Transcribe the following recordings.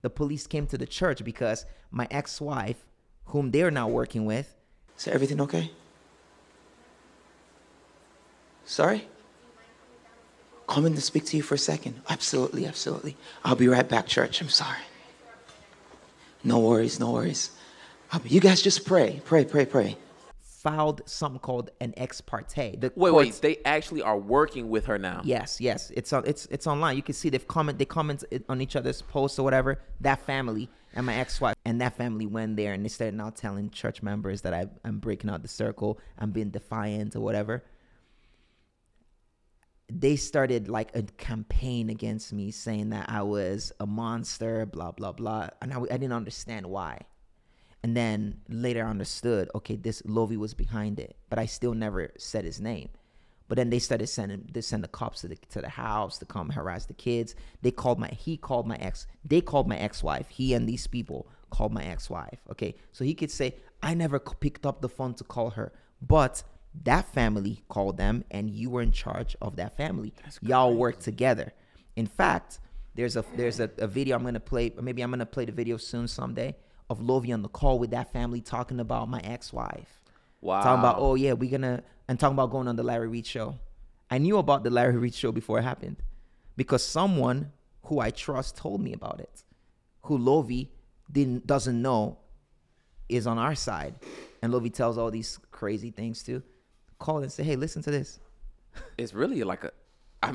The police came to the church because my ex-wife, whom they're now working with. Is everything okay? Sorry? Coming to speak to you for a second. Absolutely, absolutely. I'll be right back, church. I'm sorry. No worries, no worries. You guys just pray. Pray. Filed something called an ex parte. Wait, they actually are working with her now. Yes, it's online. You can see they comment on each other's posts or whatever. That family and my ex-wife and that family went there and they started now telling church members that I'm breaking out the circle, I'm being defiant or whatever. They started like a campaign against me saying that I was a monster, blah blah blah, and I didn't understand why. And then later I understood, okay, this Lovy was behind it, but I still never said his name. But then they started send the cops to the house to come harass the kids. They called my ex-wife. He and these people called my ex-wife. Okay, so he could say I never picked up the phone to call her, but that family called them, and you were in charge of that family. Y'all work together. In fact, there's a video I'm gonna play. Maybe I'm gonna play the video soon someday of Lovy on the call with that family talking about my ex-wife. Wow. Talking about, oh yeah, and talking about going on the Larry Reid show. I knew about the Larry Reid show before it happened because someone who I trust told me about it, who Lovy doesn't know is on our side. And Lovy tells all these crazy things too. Call and say, hey, listen to this. It's really like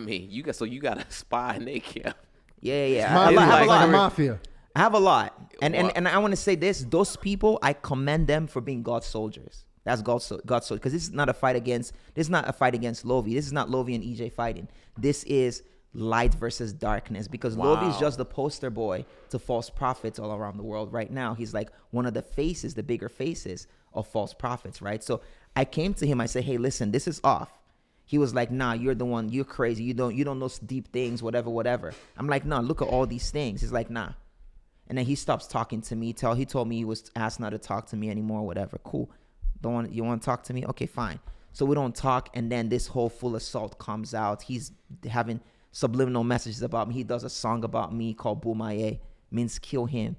you got a spy in their camp. Yeah. I have a lot. Mafia. I have a lot. And I want to say this. Those people, I commend them for being God's soldiers. That's God's soldiers. Because this is not a fight against Lovy. This is not Lovy and EJ fighting. This is light versus darkness. Because Lovy is just the poster boy to false prophets all around the world right now. He's like one of the faces, the bigger faces of false prophets, right? So I came to him. I said, hey, listen, this is off. He was like, nah, you're the one. You're crazy. You don't know deep things, whatever. I'm like, nah, look at all these things. He's like, nah. And then he stops talking to me. He told me he was asked not to talk to me anymore, whatever. Cool. You want to talk to me? Okay, fine. So we don't talk. And then this whole full assault comes out. He's having subliminal messages about me. He does a song about me called Bumaye, means kill him,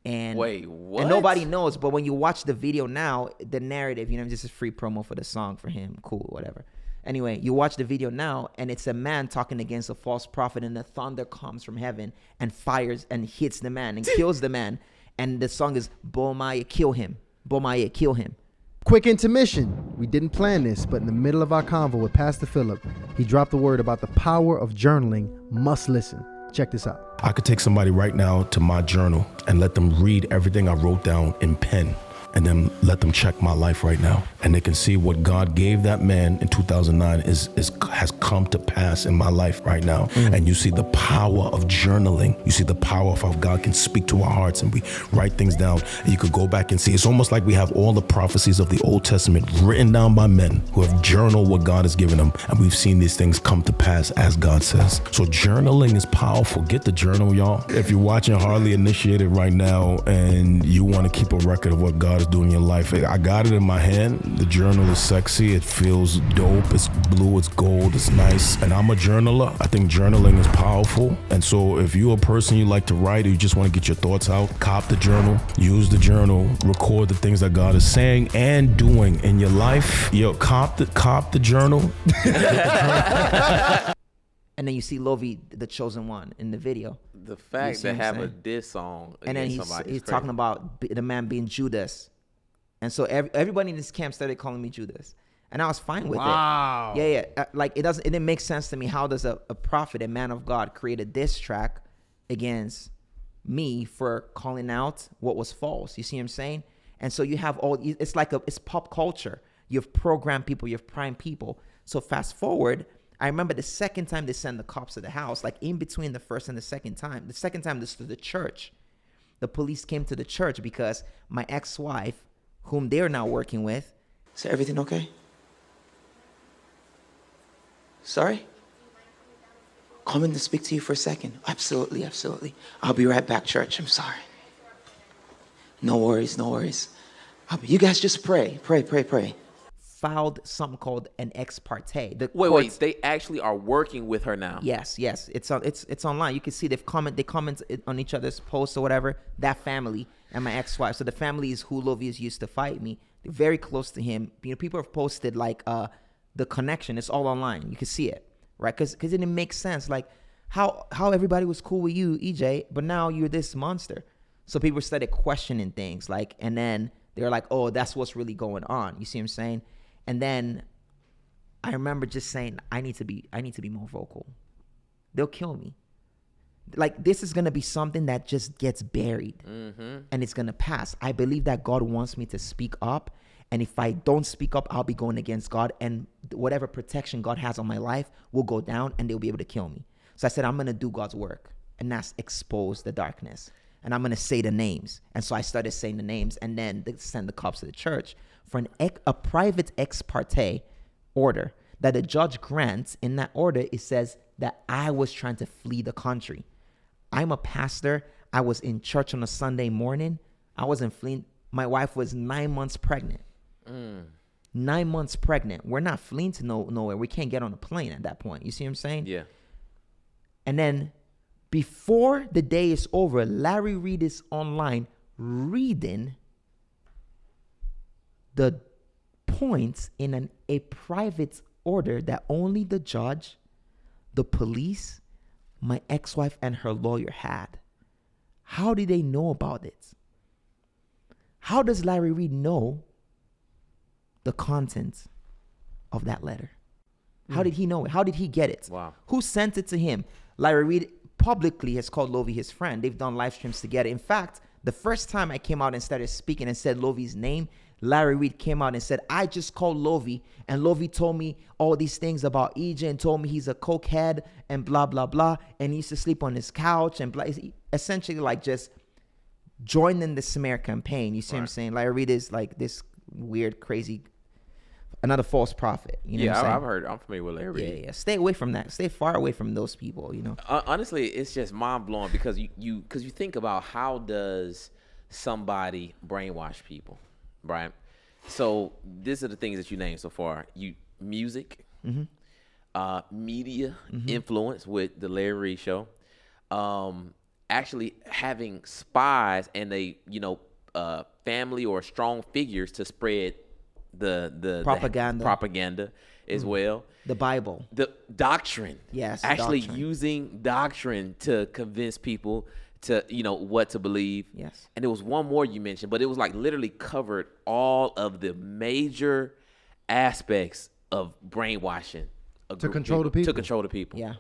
And wait, what? And nobody knows. But when you watch the video now, the narrative, this is free promo for the song for him. Cool, whatever. Anyway, you watch the video now, and it's a man talking against a false prophet, and the thunder comes from heaven and fires and hits the man and kills the man. And the song is Bomaye, kill him. Bomaye, kill him. Quick intermission. We didn't plan this, but in the middle of our convo with Pastor Philip, he dropped a word about the power of journaling. Must listen. Check this out. I could take somebody right now to my journal and let them read everything I wrote down in pen, and then let them check my life right now. And they can see what God gave that man in 2009 has come to pass in my life right now. And you see the power of journaling. You see the power of how God can speak to our hearts, and we write things down. And you could go back and see. It's almost like we have all the prophecies of the Old Testament written down by men who have journaled what God has given them. And we've seen these things come to pass as God says. So journaling is powerful. Get the journal, y'all. If you're watching Hardly Initiated right now and you want to keep a record of what God is doing in your life, I got it in my hand. The journal is sexy. It feels dope. It's blue. It's gold. It's nice. And I'm a journaler. I think journaling is powerful. And so if you're a person you like to write, or you just want to get your thoughts out, cop the journal. Use the journal. Record the things that God is saying and doing in your life. Yo, cop the journal. And then you see Lovy, the chosen one, in the video. The fact that have a diss song and then he's talking about the man being Judas. And so everybody in this camp started calling me Judas. And I was fine with it. Yeah. Like it didn't make sense to me. How does a prophet, a man of God, create a diss track against me for calling out what was false? You see what I'm saying? And so you have it's pop culture. You have programmed people, you have primed people. So fast forward, I remember the second time they sent the cops to the house, like in between the first and the second time this to the church. The police came to the church because my ex-wife, whom they're now working with. Is everything okay? Sorry? Coming to speak to you for a second. Absolutely. I'll be right back, church. I'm sorry. No worries. You guys just pray. filed something called an ex parte. The Wait, courts- they actually are working with her now. Yes, it's online. You can see they comment on each other's posts or whatever. That family and my ex-wife. So the family is who Lovius used to fight me. They're very close to him. You know, people have posted like the connection. It's all online. You can see it, right? Because it didn't make sense. Like how everybody was cool with you, EJ, but now you're this monster. So people started questioning things, like, and then they're like, oh, that's what's really going on. You see what I'm saying? And then I remember just saying, I need to be more vocal. They'll kill me. Like, this is going to be something that just gets buried and it's going to pass. I believe that God wants me to speak up. And if I don't speak up, I'll be going against God, and whatever protection God has on my life will go down and they'll be able to kill me. So I said, I'm going to do God's work, and that's expose the darkness. And I'm going to say the names. And so I started saying the names, and then they send the cops to the church for a private ex parte order that the judge grants. In that order, it says that I was trying to flee the country. I'm a pastor. I was in church on a Sunday morning. I wasn't fleeing. My wife was 9 months pregnant. 9 months pregnant. We're not fleeing to nowhere. We can't get on a plane at that point. You see what I'm saying? Yeah. And then before the day is over, Larry Reed is online reading the points in a private order that only the judge, the police, my ex-wife, and her lawyer had. How did they know about it? How does Larry Reed know the contents of that letter? How did he know it? How did he get it? Wow. Who sent it to him? Larry Reed publicly has called Lovie his friend. They've done live streams together. In fact, the first time I came out and started speaking and said Lovie's name, Larry Reed came out and said, I just called Lovie, and Lovie told me all these things about EJ and told me he's a cokehead and blah, blah, blah, and he used to sleep on his couch and blah. Essentially like just joining the smear campaign. You see what I'm saying? Larry Reed is like this weird, crazy, another false prophet. You know what I'm saying? I've heard. I'm familiar with Larry Reed. Yeah. Stay away from that. Stay far away from those people, you know. Honestly, it's just mind blowing because you think about how does somebody brainwash people, right? So these are the things that you named so far. Music, media influence with the Larry Reed Show, actually having spies and family or strong figures to spread the propaganda as well. The Bible. The doctrine. Yes, Actually doctrine. using doctrine to convince people to, what to believe. Yes. And there was one more you mentioned, but it was like literally covered all of the major aspects of brainwashing. To control the people. To control the people. Yeah.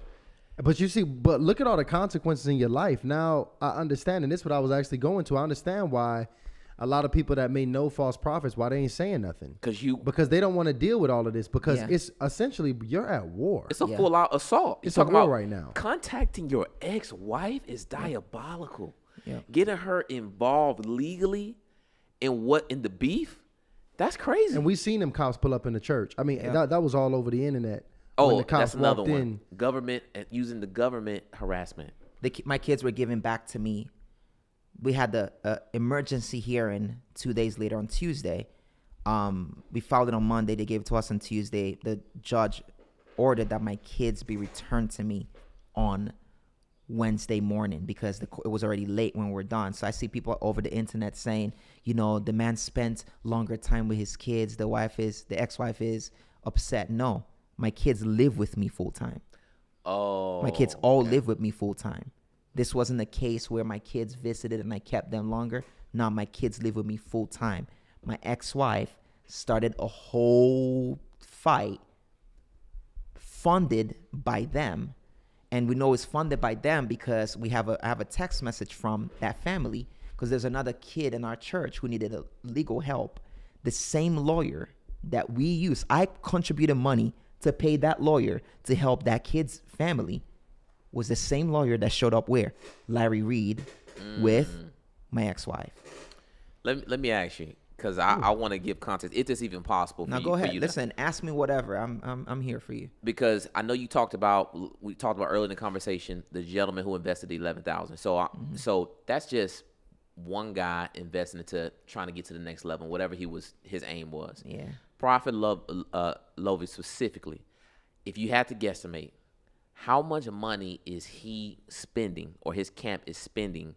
But you see, but look at all the consequences in your life. Now I understand, and this is what I was actually going to. I understand why a lot of people that may know false prophets, why they ain't saying nothing. Because they don't want to deal with all of this, because it's essentially you're at war. It's a full-out assault. It's a war right now. Contacting your ex-wife is diabolical. Yeah. Getting her involved legally in the beef, that's crazy. And we seen them cops pull up in the church. I mean, that was all over the internet. Oh, the cops that's another walked one. in. Government and using the government harassment. My kids were giving back to me. We had the emergency hearing 2 days later on Tuesday. We filed it on Monday. They gave it to us on Tuesday. The judge ordered that my kids be returned to me on Wednesday morning because it was already late when we were done. So I see people over the internet saying, the man spent longer time with his kids. The ex-wife is upset. No, my kids live with me full time. Oh, my kids all live with me full time. This wasn't a case where my kids visited and I kept them longer. No, my kids live with me full time. My ex-wife started a whole fight funded by them. And we know it's funded by them because I have a text message from that family, because there's another kid in our church who needed legal help. The same lawyer that we use, I contributed money to pay that lawyer to help that kid's family, was the same lawyer that showed up where? Larry Reed with my ex-wife. Let me ask you, because I want to give context, if it's even possible. Now go ahead. Listen, ask me whatever. I'm here for you. Because I know we talked about earlier in the conversation the gentleman who invested the $11,000. So so that's just one guy investing into trying to get to the next level, whatever his aim was. Yeah. Prophet Lovey specifically, if you had to guesstimate, how much money is he spending, or his camp is spending,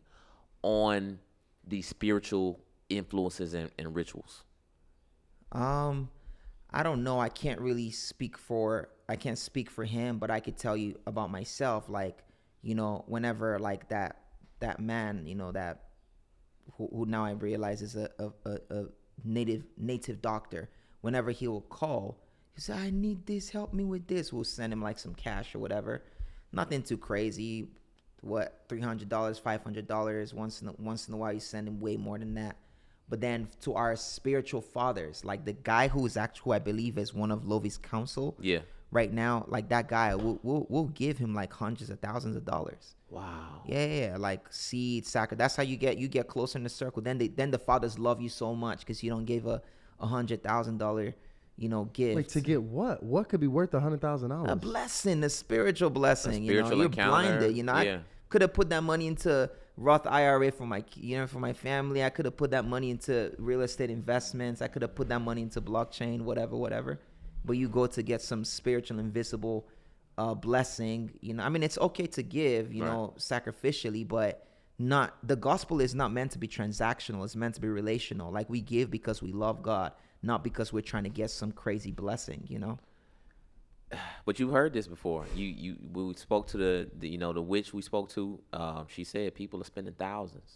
on these spiritual influences and rituals? I don't know. I can't speak for him, but I could tell you about myself. Like, whenever like that man, that who now I realize is a native doctor. Whenever he will call, he say, "I need this. Help me with this." We'll send him like some cash or whatever. Nothing too crazy. What, $300, $500? Once in a while, you send him way more than that. But then to our spiritual fathers, like the guy who I believe is one of Lovey's counsel. Yeah. Right now, like that guy, we'll give him like hundreds of thousands of dollars. Wow. Yeah, like seed, sacrifice. That's how you get closer in the circle. Then the fathers love you so much because you don't give a $100,000, gift. Like, to get what? What could be worth $100,000? A blessing, a spiritual blessing. Spiritual you're encounter. blinded. Yeah. I could have put that money into Roth IRA for my family. I could have put that money into real estate investments. I could have put that money into blockchain, whatever. But you go to get some spiritual invisible blessing. It's okay to give, sacrificially, but the gospel is not meant to be transactional. It's meant to be relational. Like, we give because we love God, not because we're trying to get some crazy blessing, But you've heard this before. We spoke to the witch we spoke to. She said people are spending thousands